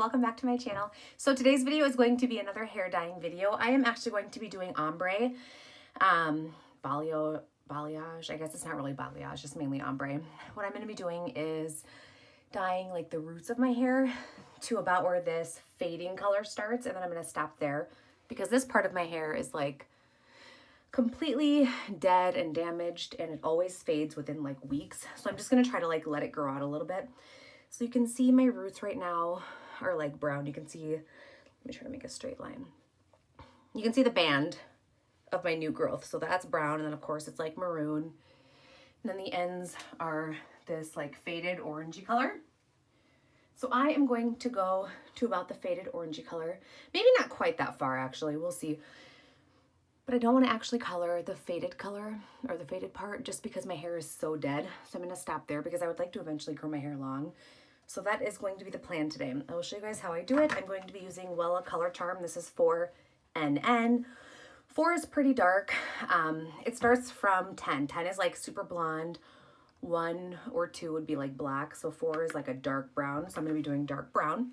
welcome back to my channel. So today's video is going to be another hair dyeing video. I am actually going to be doing ombre, balayage. I guess it's not really balayage, just mainly ombre. What I'm going to be doing is dyeing like the roots of my hair to about where this fading color starts, and then I'm going to stop there because this part of my hair is like completely dead and damaged, and it always fades within like weeks. So I'm just going to try to like let it grow out a little bit. So you can see my roots right now are like brown. You can see, let me try to make a straight line. You can see the band of my new growth. So that's brown, and then of course it's like maroon. And then the ends are this like faded orangey color. So I am going to go to about the faded orangey color. Maybe not quite that far actually, we'll see. But I don't want to actually color the faded color or the faded part just because my hair is so dead. So I'm going to stop there because I would like to eventually grow my hair long. So that is going to be the plan today. I will show you guys how I do it. I'm going to be using Wella Color Charm. This is 4NN. 4 is pretty dark. It starts from 10. 10 is like super blonde. 1 or 2 would be like black. So 4 is like a dark brown. So I'm going to be doing dark brown.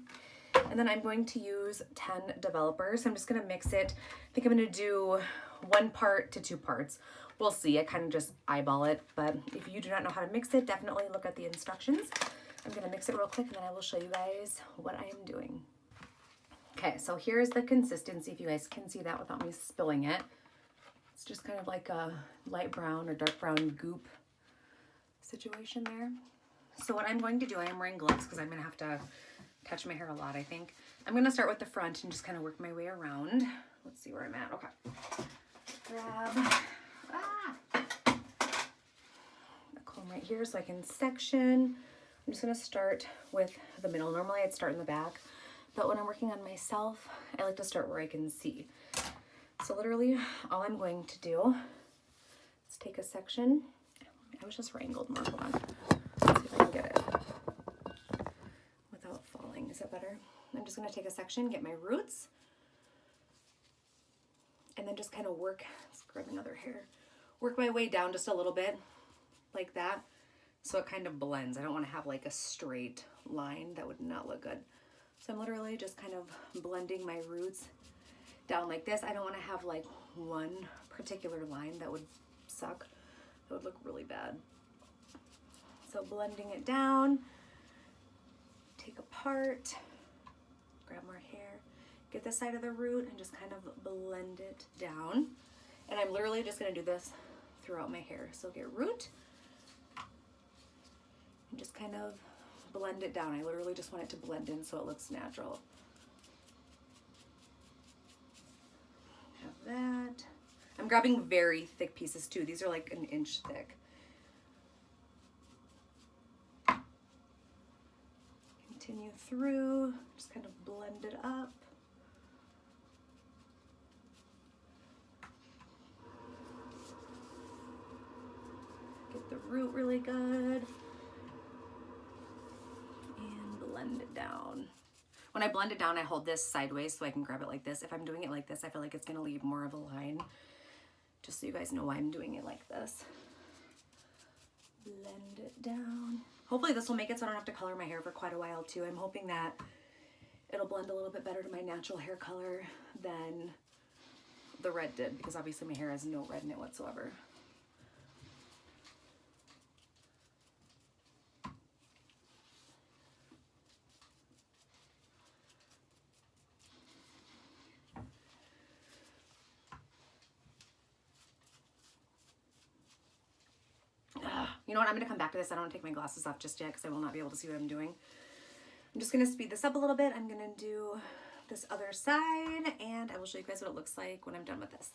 And then I'm going to use 10 developers. I'm just going to mix it. I think I'm going to do 1 part to 2 parts. We'll see. I kind of just eyeball it. But if you do not know how to mix it, definitely look at the instructions. I'm going to mix it real quick and then I will show you guys what I am doing. Okay, so here's the consistency, if you guys can see that without me spilling it. It's just kind of like a light brown or dark brown goop situation there. So what I'm going to do, I am wearing gloves because I'm going to have to touch my hair a lot, I think. I'm going to start with the front and just kind of work my way around. Let's see where I'm at. Okay. Grab a comb right here so I can section. I'm just going to start with the middle. Normally I'd start in the back, but when I'm working on myself, I like to start where I can see. So literally all I'm going to do is take a section. I was just wrangled more. Hold on. Let's see if I can get it without falling. Is that better? I'm just going to take a section, get my roots, and then just kind of work, let's grab another hair, work my way down just a little bit like that. So it kind of blends. I don't want to have like a straight line. That would not look good. So I'm literally just kind of blending my roots down like this. I don't want to have like one particular line. That would suck. That would look really bad. So blending it down, take a part, grab more hair, get the side of the root and just kind of blend it down. And I'm literally just going to do this throughout my hair. So get root, and just kind of blend it down. I literally just want it to blend in so it looks natural. Have that. I'm grabbing very thick pieces too. These are like 1 inch thick. Continue through, just kind of blend it up. Get the root really good. Blend it down. When I blend it down, I hold this sideways so I can grab it like this. If I'm doing it like this, I feel like it's going to leave more of a line. Just so you guys know why I'm doing it like this. Blend it down. Hopefully this will make it so I don't have to color my hair for quite a while too. I'm hoping that it'll blend a little bit better to my natural hair color than the red did, because obviously my hair has no red in it whatsoever. You know what, I'm going to come back to this. I don't want to take my glasses off just yet because I will not be able to see what I'm doing. I'm just going to speed this up a little bit. I'm going to do this other side and I will show you guys what it looks like when I'm done with this.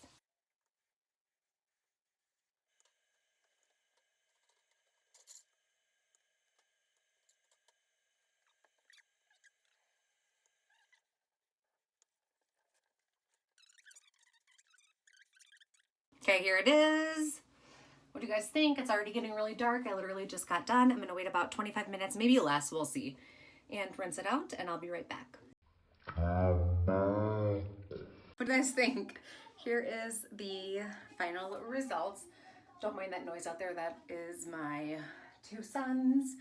Okay, here it is. What do you guys think? It's already getting really dark. I literally just got done. I'm going to wait about 25 minutes, maybe less, we'll see. And rinse it out, and I'll be right back. What do you guys think? Here is the final results. Don't mind that noise out there. That is my 2 sons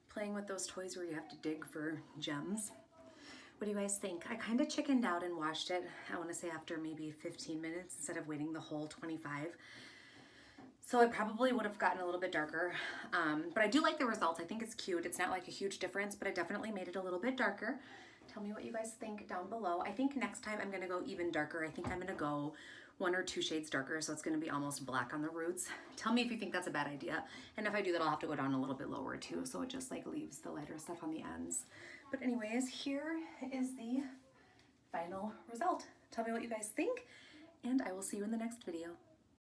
playing with those toys where you have to dig for gems. What do you guys think? I kind of chickened out and washed it, I want to say after maybe 15 minutes instead of waiting the whole 25. So it probably would have gotten a little bit darker, but I do like the results. I think it's cute. It's not like a huge difference, but I definitely made it a little bit darker. Tell me what you guys think down below. I think next time I'm gonna go even darker. I think I'm gonna go 1 or 2 shades darker, so it's gonna be almost black on the roots. Tell me if you think that's a bad idea. And if I do that, I'll have to go down a little bit lower too, so it just like leaves the lighter stuff on the ends. But anyways, here is the final result. Tell me what you guys think, and I will see you in the next video.